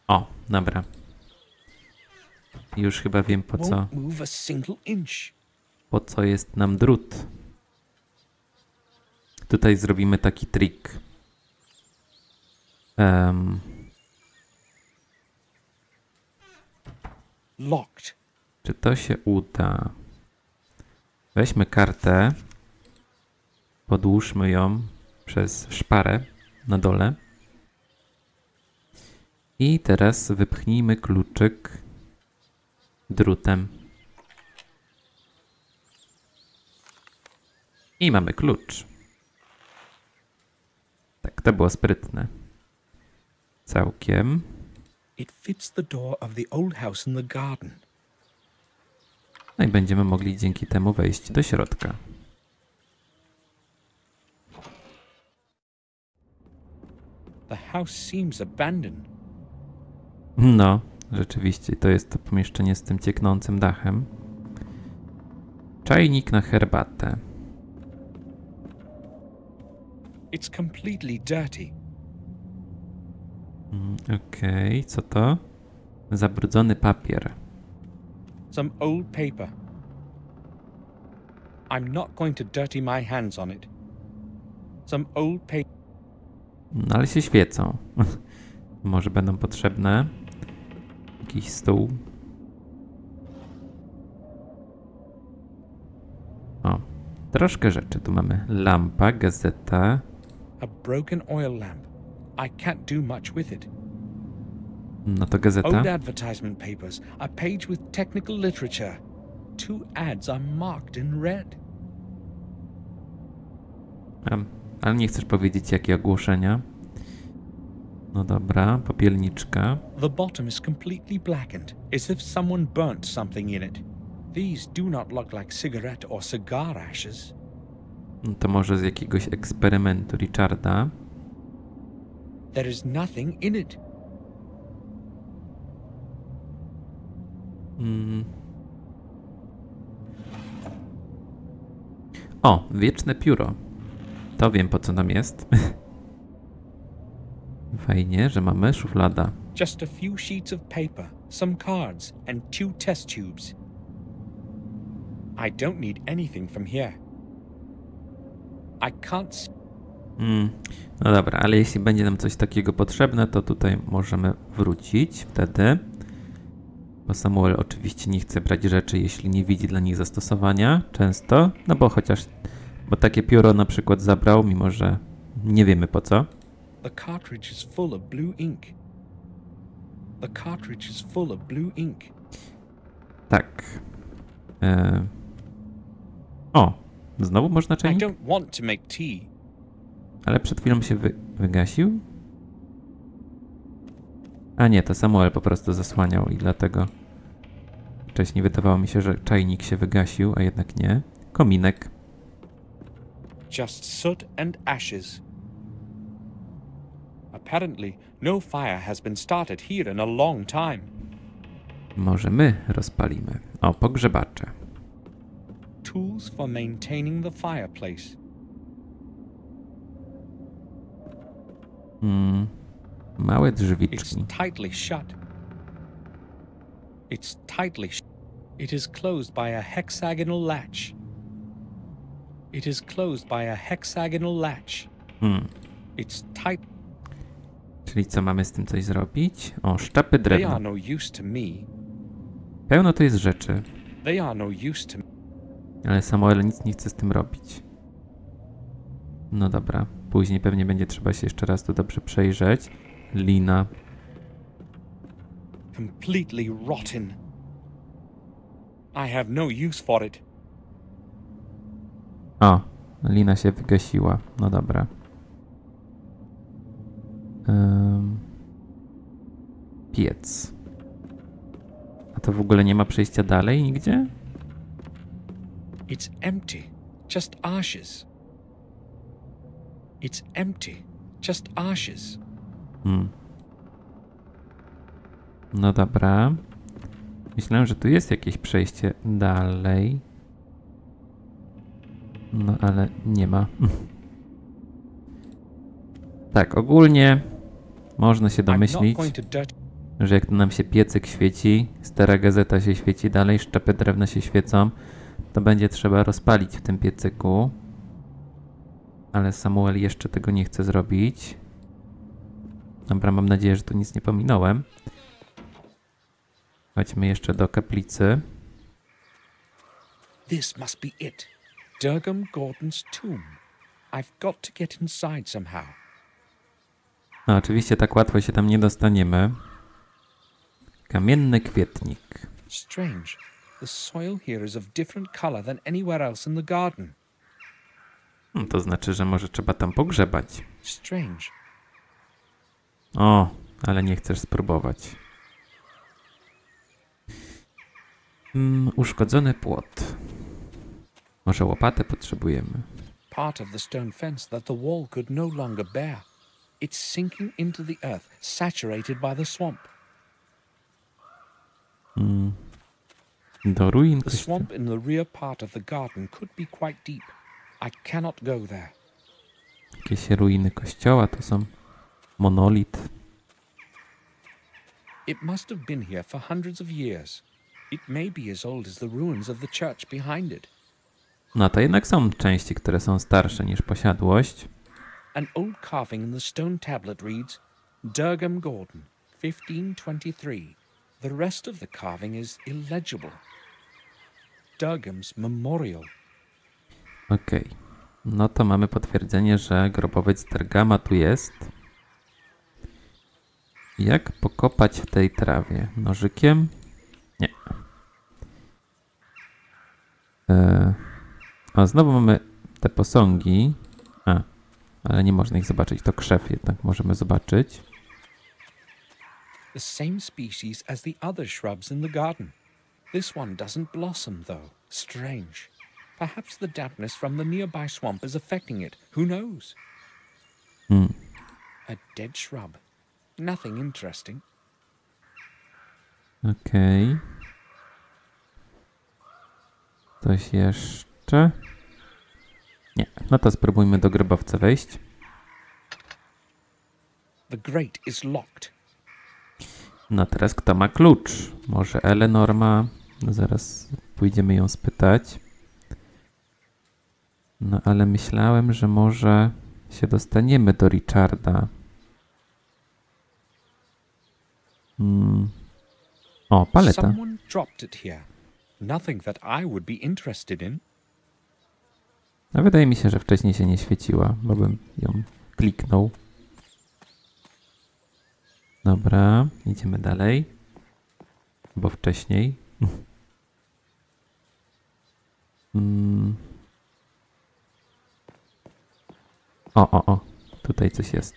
O, dobra. Już chyba wiem po co. Po co jest nam drut. Tutaj zrobimy taki trik. Czy to się uda? Weźmy kartę. Podłóżmy ją przez szparę na dole. I teraz wypchnijmy kluczyk drutem. I mamy klucz. Tak, to było sprytne. Całkiem. No i będziemy mogli dzięki temu wejść do środka. No, rzeczywiście, to jest to pomieszczenie z tym cieknącym dachem. Czajnik na herbatę. Okej, co to? Zabrudzony papier. Some old paper. I'm not going to dirty my hands on it. Some old paper. No ale się świecą. Może będą potrzebne. Jakiś stół. O, troszkę rzeczy. Tu mamy lampa, gazeta. A broken oil lamp. I can't do much with it. No to gazeta. Old advertisement papers. A page with technical literature. 2 ads are marked in red. Ale nie chcesz powiedzieć, jakie ogłoszenia? No dobra, popielniczka. The bottom is completely blackened, as if someone burnt something in it. These do not look like cigarette or cigar ashes. No to może z jakiegoś eksperymentu Richarda. There is nothing in it. O, wieczne pióro. To wiem, po co nam jest. Fajnie, że mamy szuflada. Just a few sheets of paper, some cards and 2 test tubes. I don't need anything from here. I can't... No dobra, ale jeśli będzie nam coś takiego potrzebne, to tutaj możemy wrócić wtedy. Bo Samuel oczywiście nie chce brać rzeczy, jeśli nie widzi dla nich zastosowania. Często. No bo bo takie pióro na przykład zabrał, mimo że nie wiemy po co. The cartridge is full of blue ink. The cartridge is full of blue ink. Tak. O, znowu można I czajnik? don't want to make tea. Ale przed chwilą się wygasił? A nie, to Samuel po prostu zasłaniał i dlatego wcześniej wydawało mi się, że czajnik się wygasił, a jednak nie. Kominek. Just soot and ashes. Apparently, no fire has been started here in a long time. Może my rozpalimy. O, pogrzebacze. Tools for maintaining the fireplace. Małe drzwiczki. It's tightly shut. It's tightly shut. It is closed by a hexagonal latch. It is closed by a hexagonal latch. It's tight. Czyli co, mamy z tym coś zrobić? O, sztapy They drewna. are no use to me. Pełno to jest rzeczy. They are no use to me. Ale Samuel nic nie chce z tym robić. No dobra. Później pewnie będzie trzeba się jeszcze raz tu dobrze przejrzeć. Lina. Completely rotten. I have no use for it. O, lina się wygasiła. No dobra. Piec. A to w ogóle nie ma przejścia dalej nigdzie? It's empty. Just ashes. It's empty. Just ashes. No dobra. Myślałem, że tu jest jakieś przejście dalej. No ale nie ma. Tak, ogólnie można się domyślić. że jak nam się piecyk świeci, stara gazeta się świeci dalej, szczepy drewna się świecą, to będzie trzeba rozpalić w tym piecyku. Ale Samuel jeszcze tego nie chce zrobić. Dobra, mam nadzieję, że tu nic nie pominąłem. Chodźmy jeszcze do kaplicy. This must be it. Durgam Gordon's tomb. I've got to get inside somehow. No oczywiście tak łatwo się tam nie dostaniemy. Kamienny kwietnik. Strange. The soil here is of different color than anywhere else in the garden. To znaczy, że może trzeba tam pogrzebać. Strange. O, ale nie chcesz spróbować. Uszkodzony płot. Może łopatę potrzebujemy. Part of the stone fence that the wall could no longer bear. It's sinking into the earth, saturated by the swamp. Do ruin The swamp in the rear part of the garden could be quite deep. I cannot go there. Jakieś ruiny kościoła, to są monolit. It must have been here for hundreds of years. It may be as old as the ruins of the church behind it. No to jednak są części, które są starsze niż posiadłość. An old carving in the stone tablet reads, Durgam Gordon, 1523. The rest of the carving is illegible. Durgam's memorial. Okej. No to mamy potwierdzenie, że grobowiec Durgama tu jest. Jak pokopać w tej trawie? Nożykiem? Nie. A znowu mamy te posągi. Ale nie można ich zobaczyć. To krzew jednak możemy zobaczyć. The same species as the other shrubs in the garden. This one doesn't blossom, though. Strange. Perhaps the dampness from the nearby swamp is affecting it. Who knows? A dead shrub. Nothing interesting. Okej. Coś jeszcze? Nie. No to spróbujmy do grobowca wejść. The grate is locked. No teraz kto ma klucz? Może Eleanor ma? No zaraz pójdziemy ją spytać. No ale myślałem, że może się dostaniemy do Richarda. O, paleta. Someone dropped it here. Nothing that I would be interested in. A wydaje mi się, że wcześniej się nie świeciła, bo bym ją kliknął. Dobra, idziemy dalej. Bo wcześniej. O. Tutaj coś jest.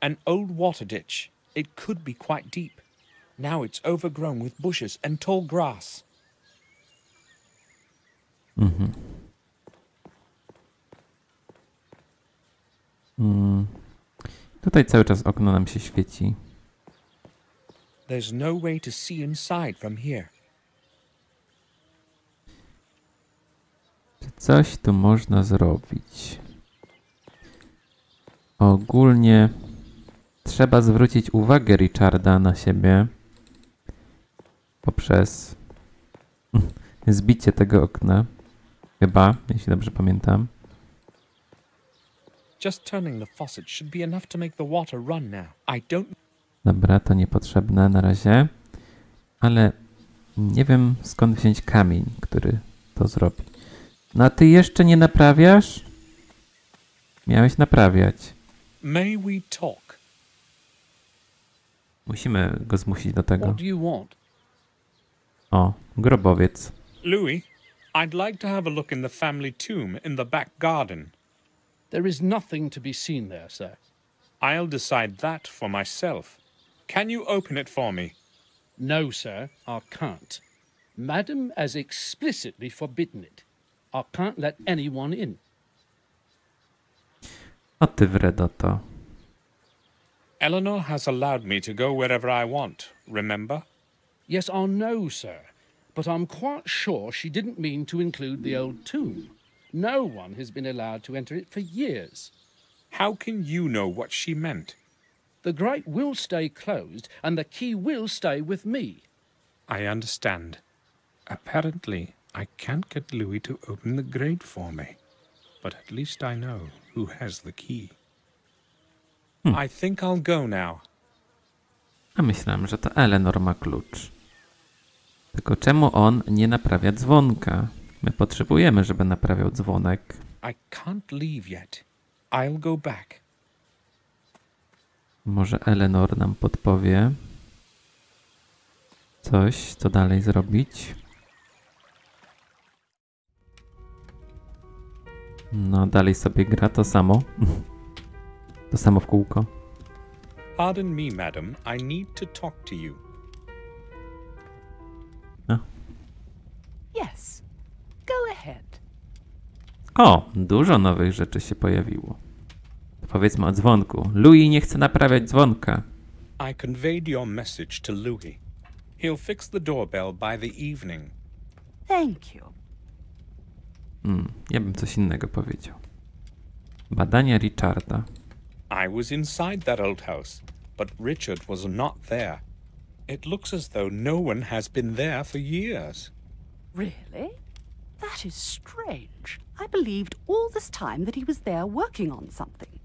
An old water ditch. It could be quite deep. Now it's overgrown with bushes and tall grass. Tutaj cały czas okno nam się świeci. There's no way to see inside from here. Czy coś tu można zrobić? Ogólnie trzeba zwrócić uwagę Richarda na siebie poprzez zbicie tego okna. Chyba, jeśli dobrze pamiętam. Just turning the faucet should be enough to make the water run now. I don't... Dobra, to niepotrzebne na razie. Ale nie wiem skąd wziąć kamień, który to zrobi. No a ty jeszcze nie naprawiasz? Miałeś naprawiać. May we talk? Musimy go zmusić do tego. What do you want? O, grobowiec. Louis, I'd like to have a look in the family tomb in the back garden. There is nothing to be seen there, sir. I'll decide that for myself. Can you open it for me? No, sir, I can't. Madam has explicitly forbidden it. I can't let anyone in. O ty wredoto. Eleanor has allowed me to go wherever I want, remember? Yes, I know, sir. But I'm quite sure she didn't mean to include the old tomb. No one has been allowed to enter it for years. How can you know what she meant? The grate will stay closed, and the key will stay with me. I understand. Apparently, I can't get Louis to open the grate for me. But at least I know who has the key. I think I'll go now. A myślałem, że to Eleanor ma klucz. Tylko czemu on nie naprawia dzwonka? My potrzebujemy, żeby naprawiał dzwonek. I can't leave yet. I'll go back. Może Eleanor nam podpowie coś, co dalej zrobić. No, dalej sobie gra to samo. To samo w kółko. Pardon me, madam. I need to talk to you. Yes. Go ahead. O, dużo nowych rzeczy się pojawiło. Powiedzmy o dzwonku. Louis nie chce naprawiać dzwonka. I conveyed your message to Louis. He'll fix the doorbell by the evening. Thank you. Ja bym coś innego powiedział. Badania Richarda. I was inside that old house, but Richard was not there. It looks as though no one has been there for years. Really? That is strange. I believed all this time that he was there working on something.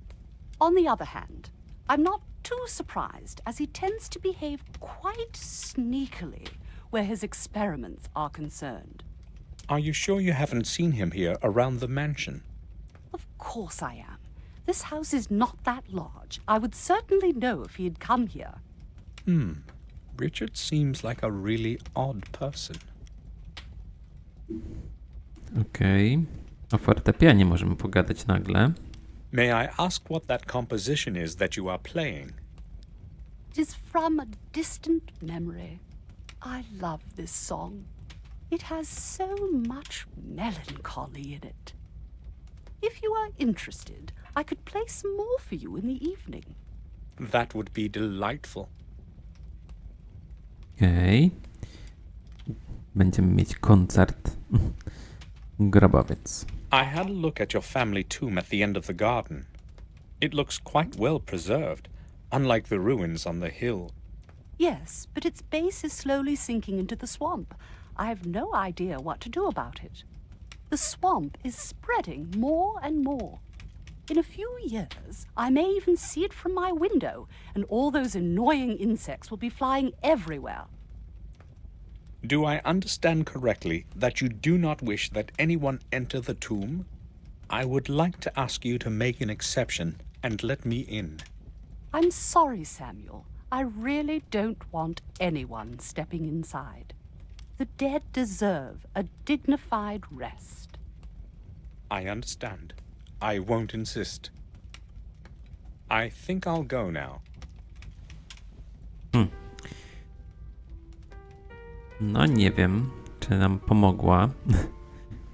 On the other hand, I'm not too surprised, as he tends to behave quite sneakily where his experiments are concerned. Are you sure you haven't seen him here around the mansion? Of course I am. This house is not that large. I would certainly know if he had come here. Richard seems like a really odd person. Okej. O fortepianie możemy pogadać nagle. May I ask what that composition is that you are playing? It is from a distant memory. I love this song. It has so much melancholy in it. If you are interested, I could play some more for you in the evening. That would be delightful. Okej. Będziemy mieć koncert. Grobowiec. I had a look at your family tomb at the end of the garden. It looks quite well preserved, unlike the ruins on the hill. Yes, but its base is slowly sinking into the swamp. I have no idea what to do about it. The swamp is spreading more and more. In a few years, I may even see it from my window, and all those annoying insects will be flying everywhere. Do I understand correctly that you do not wish that anyone enter the tomb? I would like to ask you to make an exception and let me in. I'm sorry, Samuel. I really don't want anyone stepping inside. The dead deserve a dignified rest. I understand. I won't insist. I think I'll go now. No nie wiem, czy nam pomogła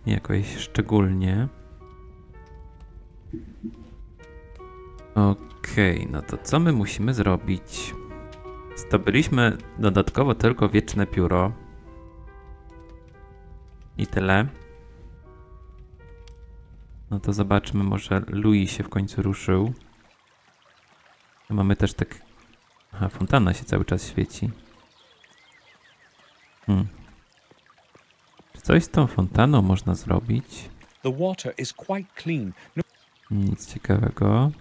jakoś szczególnie. Okej, no to co my musimy zrobić? Zdobyliśmy dodatkowo tylko wieczne pióro. I tyle. No to zobaczmy, może Louis się w końcu ruszył. Mamy też tak... Aha, fontanna się cały czas świeci. Czy coś z tą fontanną można zrobić? The water is quite clean. No. Nic ciekawego.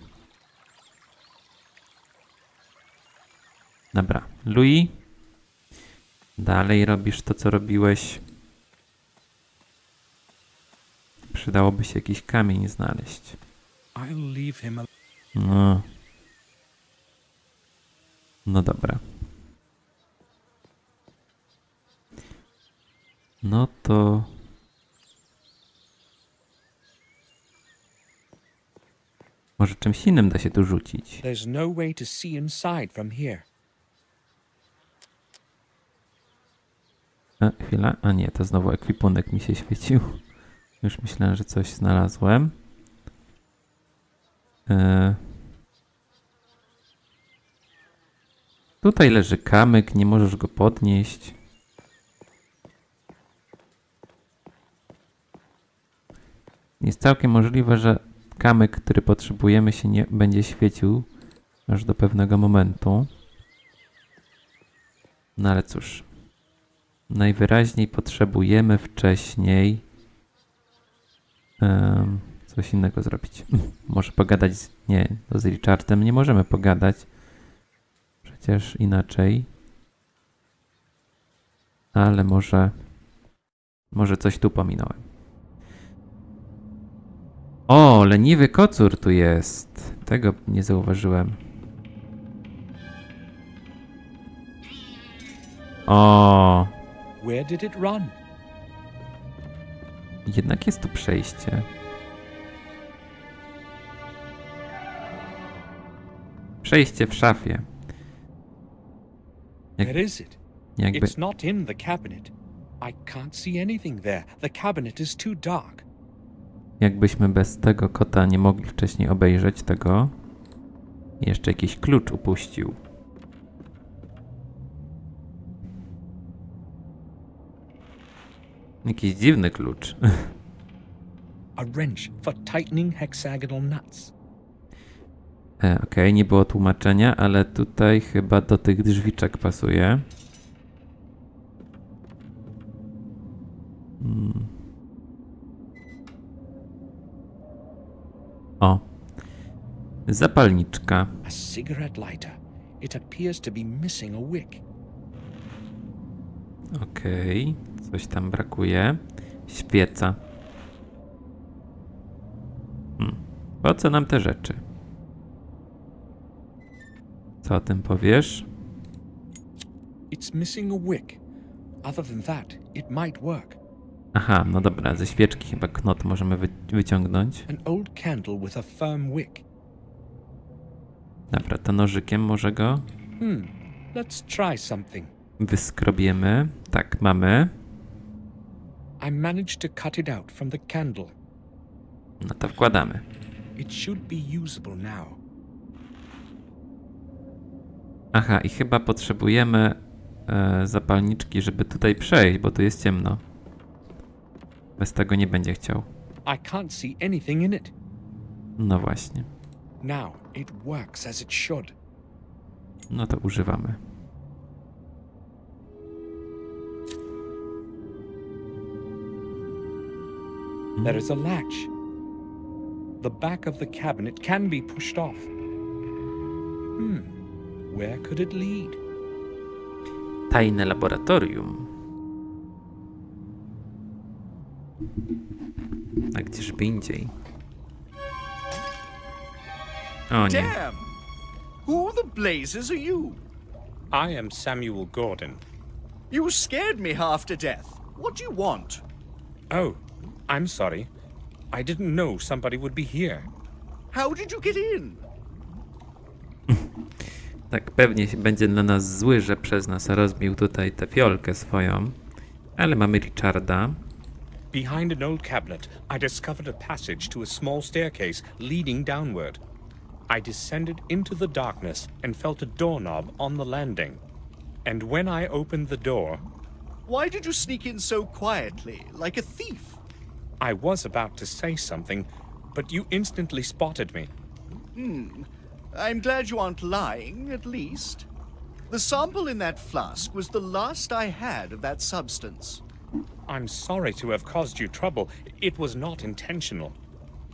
Dobra, Louis. Dalej robisz to, co robiłeś. Przydałoby się jakiś kamień znaleźć. I'll leave him alone. No. No dobra. No to... Może czymś innym da się tu rzucić. There's no way to see inside from here. Chwila. A nie, to znowu ekwipunek mi się świecił. Już myślałem, że coś znalazłem. Tutaj leży kamyk, nie możesz go podnieść. Jest całkiem możliwe, że kamyk, który potrzebujemy, się nie będzie świecił aż do pewnego momentu. No ale cóż, najwyraźniej potrzebujemy wcześniej coś innego zrobić. Może pogadać z Richardem nie możemy pogadać. Przecież inaczej. Ale może coś tu pominąłem. O, leniwy kocur tu jest. Tego nie zauważyłem. O, Where did it run? jednak jest tu przejście. Przejście w szafie. Where is it? Jakby, It's not in the cabinet. I can't see anything there. The cabinet is too dark. jakbyśmy bez tego kota nie mogli wcześniej obejrzeć tego. Jeszcze jakiś klucz upuścił. Jakiś dziwny klucz. A wrench for tightening hexagonal nuts. Okej, nie było tłumaczenia, ale tutaj chyba do tych drzwiczek pasuje. O. Zapalniczka. A cigarette lighter. It appears to be missing a wick. Okej, coś tam brakuje. Świeca. Po co nam te rzeczy? Co o tym powiesz? It's missing a wick. Other than that, it might work. Aha, no dobra, ze świeczki chyba knot możemy wyciągnąć. An old candle with a firm wick. Dobra, to nożykiem może go Let's try something. wyskrobiemy. Tak, mamy. I managed to cut it out from the candle. No to wkładamy. It should be usable now. Aha, i chyba potrzebujemy zapalniczki, żeby tutaj przejść, bo tu jest ciemno. Bez tego nie będzie chciał. I can't see anything in it. No właśnie. Now it works as it should. No to używamy. There is a latch. The back of the cabinet can be pushed off. Where could it lead? Tajne laboratorium. A gdzieżby indziej? O nie. Damn! Who the blazes are you? I am Samuel Gordon. You scared me half to death. What do you want? Oh, I'm sorry. I didn't know somebody would be here. How did you get in? Tak, pewnie będzie dla nas zły, że przez nas rozbił tutaj tę fiolkę swoją. Ale mamy Richarda. Behind an old cabinet, I discovered a passage to a small staircase leading downward. I descended into the darkness and felt a doorknob on the landing. And when I opened the door, Why did you sneak in so quietly, like a thief? I was about to say something, but you instantly spotted me. I'm glad you aren't lying, at least. The sample in that flask was the last I had of that substance. I'm sorry to have caused you trouble. It was not intentional.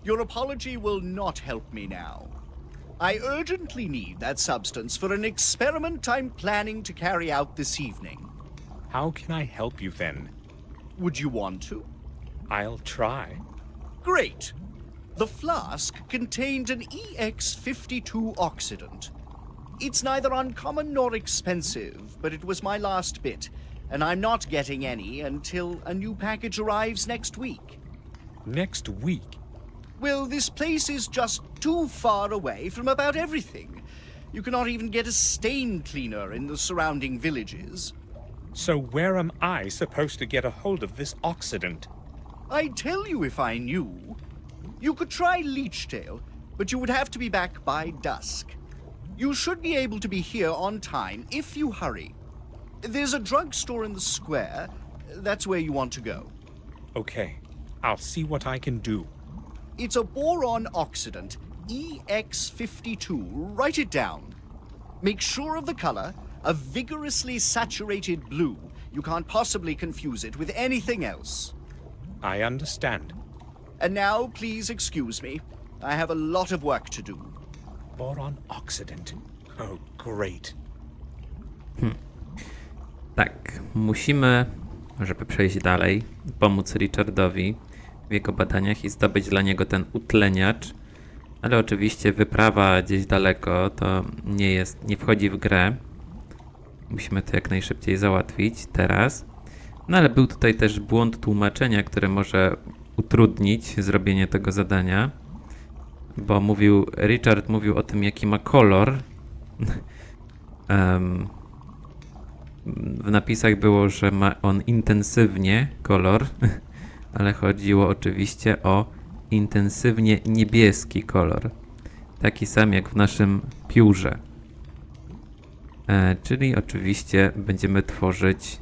Your apology will not help me now. I urgently need that substance for an experiment I'm planning to carry out this evening. How can I help you then? Would you want to? I'll try. Great. The flask contained an EX52 oxidant. It's neither uncommon nor expensive, but it was my last bit, and I'm not getting any until a new package arrives next week. Next week? Well, this place is just too far away from about everything. You cannot even get a stain cleaner in the surrounding villages. So where am I supposed to get a hold of this oxidant? I'd tell you if I knew. You could try Leechdale, but you would have to be back by dusk. You should be able to be here on time if you hurry. There's a drugstore in the square. That's where you want to go. Okay, I'll see what I can do. It's a boron oxidant, EX52. Write it down. Make sure of the color, a vigorously saturated blue. You can't possibly confuse it with anything else. I understand. And now, please excuse me. I have a lot of work to do. Boron oxidant. Oh, great. Tak, musimy, żeby przejść dalej, pomóc Richardowi w jego badaniach i zdobyć dla niego ten utleniacz. Ale oczywiście wyprawa gdzieś daleko to nie wchodzi w grę. Musimy to jak najszybciej załatwić teraz. No ale był tutaj też błąd tłumaczenia, który może utrudnić zrobienie tego zadania. Bo Richard mówił o tym, jaki ma kolor. W napisach było, że ma on intensywnie kolor, ale chodziło oczywiście o intensywnie niebieski kolor. Taki sam jak w naszym piórze. Czyli oczywiście będziemy tworzyć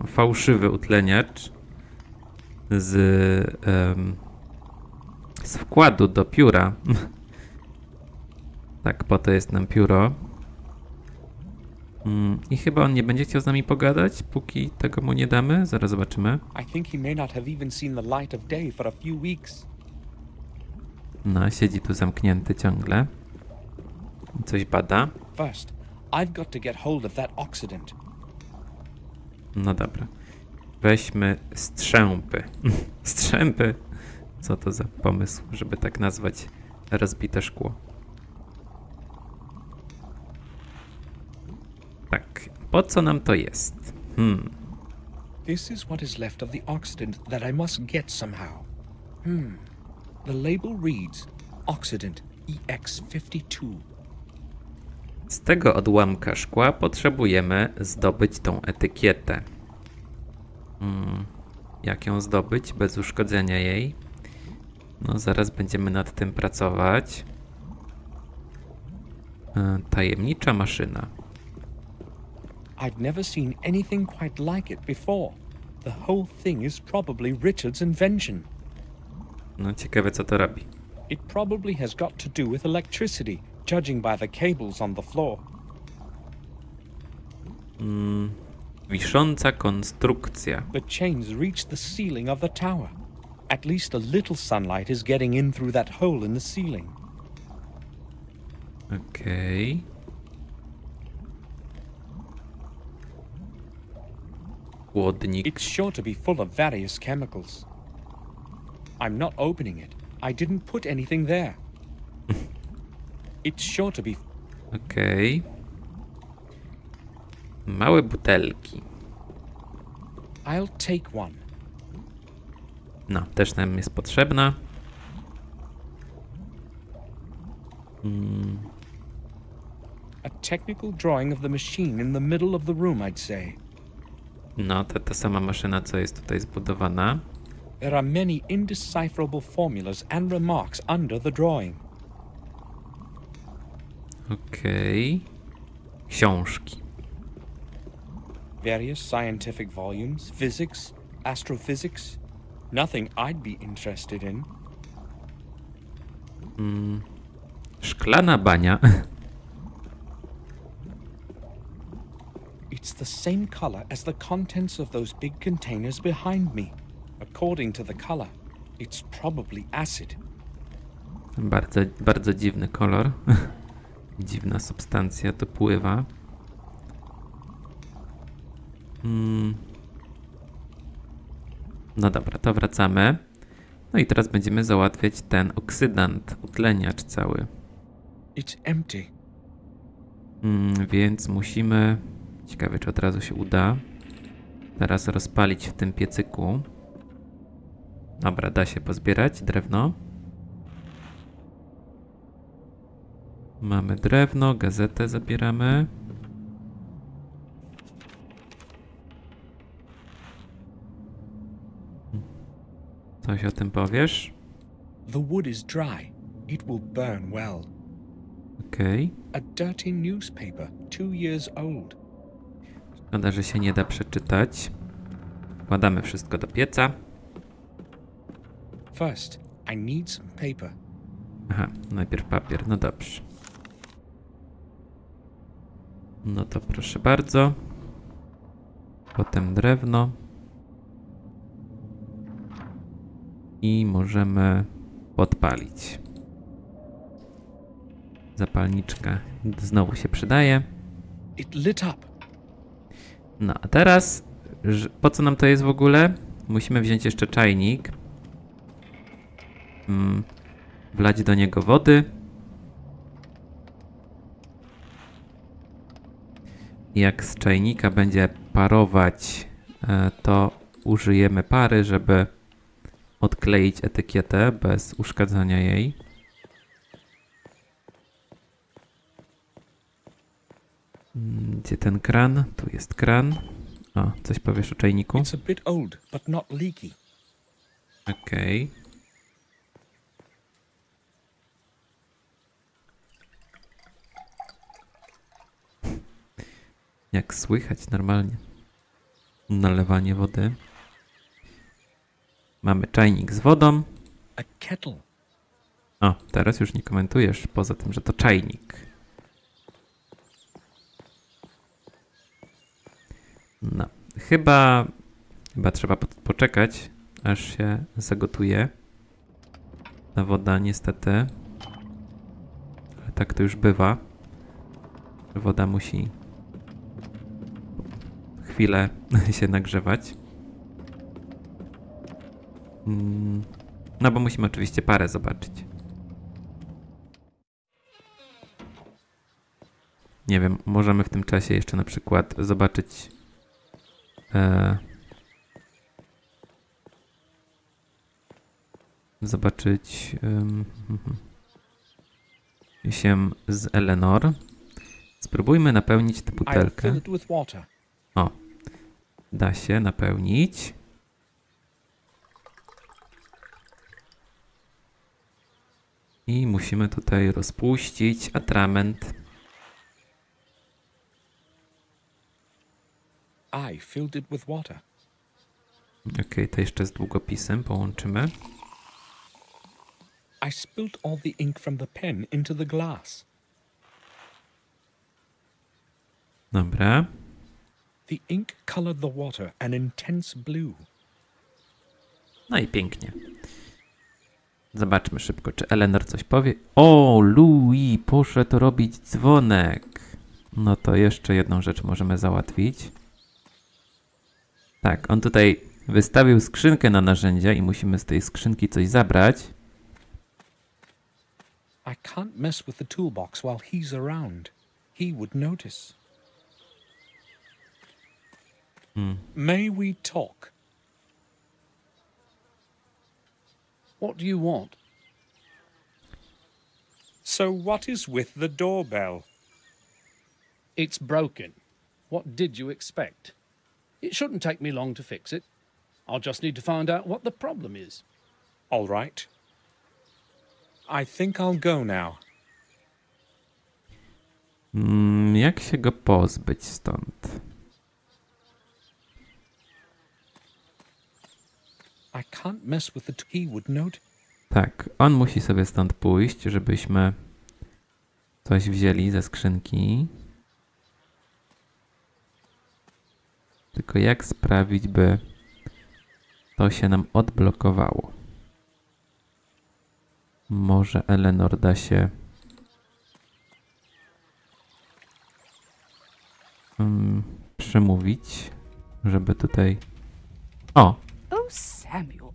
fałszywy utleniacz z wkładu do pióra. Tak, po to jest nam pióro. I chyba on nie będzie chciał z nami pogadać, póki tego mu nie damy. Zaraz zobaczymy. I think he may not have even seen the light of day for a few weeks. No, siedzi tu zamknięty ciągle. Coś bada. First, I've got to get hold of that oxidant. No dobra. Weźmy strzępy. Strzępy? Co to za pomysł, żeby tak nazwać rozbite szkło? Tak, po co nam to jest? This is what is left of the oxidant that I must get somehow. The label reads oxidant EX52. Z tego odłamka szkła potrzebujemy zdobyć tą etykietę. Jak ją zdobyć bez uszkodzenia jej? No zaraz będziemy nad tym pracować. Tajemnicza maszyna. I've never seen anything quite like it before. The whole thing is probably Richard's invention. No ciekawe co to robi. It probably has got to do with electricity, judging by the cables on the floor. Wisząca konstrukcja. The chains reach the ceiling of the tower. At least a little sunlight is getting in through that hole in the ceiling. Okej. Chłodnik. It's sure to be full of various chemicals. I'm not opening it. I didn't put anything there. It's sure to be... Okej. Małe butelki. I'll take one. No, też nam jest potrzebna. A technical drawing of the machine in the middle of the room, I'd say. No, to ta sama maszyna, co jest tutaj zbudowana. There are many indecipherable formulas and remarks under the drawing. Okej. Książki. Various scientific volumes, physics, astrophysics. Nothing I'd be interested in. Szklana bania. It's the same color as the contents of those big containers behind me. According to the color, it's probably acid. Bardzo, bardzo dziwny kolor. Dziwna substancja tu pływa. No dobra, to wracamy. No i teraz będziemy załatwiać ten oksydant, utleniacz cały. It's empty. Więc musimy... Ciekawe, czy od razu się uda. Teraz rozpalić w tym piecyku. Dobra, da się pozbierać drewno. Mamy drewno, gazetę zabieramy. Coś o tym powiesz? The wood is dry. It will burn well. Okej. A dirty newspaper, 2 years old. Szkoda, że się nie da przeczytać. Wkładamy wszystko do pieca. First, I need some paper. Aha, najpierw papier, no dobrze. No to proszę bardzo. Potem drewno. I możemy podpalić. Zapalniczka znowu się przydaje. It lit up. No a teraz, po co nam to jest w ogóle? Musimy wziąć jeszcze czajnik. Wlać do niego wody. Jak z czajnika będzie parować, to użyjemy pary, żeby odkleić etykietę bez uszkadzania jej. Gdzie ten kran? Tu jest kran. O, coś powiesz o czajniku? It's a bit old, but not leaky. Okej. Jak słychać normalnie. Nalewanie wody. Mamy czajnik z wodą. A kettle. O, teraz już nie komentujesz, poza tym, że to czajnik. No, chyba trzeba poczekać, aż się zagotuje ta woda, niestety. Ale tak to już bywa. Woda musi chwilę się nagrzewać. No bo musimy oczywiście parę zobaczyć. Nie wiem, możemy w tym czasie jeszcze na przykład zobaczyć się z Eleanor. Spróbujmy napełnić tę I'll butelkę. fill it with water. O, da się napełnić. I musimy tutaj rozpuścić atrament. I filled it with water. Okej, to jeszcze z długopisem połączymy. I spilt all the ink from the pen into the glass. Dobra. The ink colored the water an intense blue. No i pięknie. Zobaczmy szybko, czy Eleanor coś powie. O, Louis poszedł robić dzwonek. No to jeszcze jedną rzecz możemy załatwić. Tak, on tutaj wystawił skrzynkę na narzędzia i musimy z tej skrzynki coś zabrać. I can't mess with the toolbox while he's around. He would notice. May we talk? What do you want? So what is with the doorbell? It's broken. What did you expect? It shouldn't take me long to fix it. I'll just need to find out what the problem is. All right. I think I'll go now. Jak się go pozbyć stąd? I can't mess with the he would notice. Tak, on musi sobie stąd pójść, żebyśmy coś wzięli ze skrzynki. Tylko jak sprawić, by to się nam odblokowało? Może Eleanor da się przemówić, żeby tutaj... O! Oh, Samuel.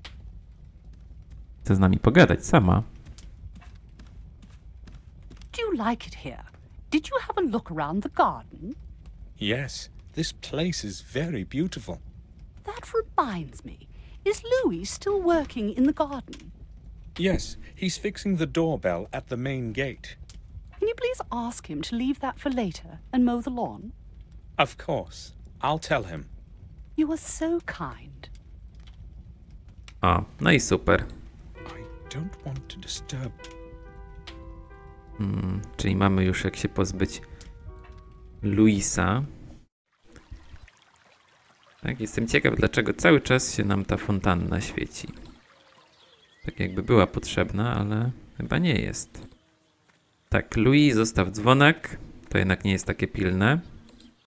Chce z nami pogadać sama. Do you like it here? Did you have a look around the garden? Yes, this place is very beautiful. That reminds me. Is Louis still working in the garden? Yes, he's fixing the doorbell at the main gate. Can you please ask him to leave that for later and mow the lawn? Of course. I'll tell him. You are so kind. O, no i super. I don't want to disturb. Czyli mamy już jak się pozbyć Louisa. Tak, jestem ciekaw, dlaczego cały czas się nam ta fontanna świeci. Tak jakby była potrzebna, ale chyba nie jest. Tak, Louis, zostaw dzwonek. To jednak nie jest takie pilne.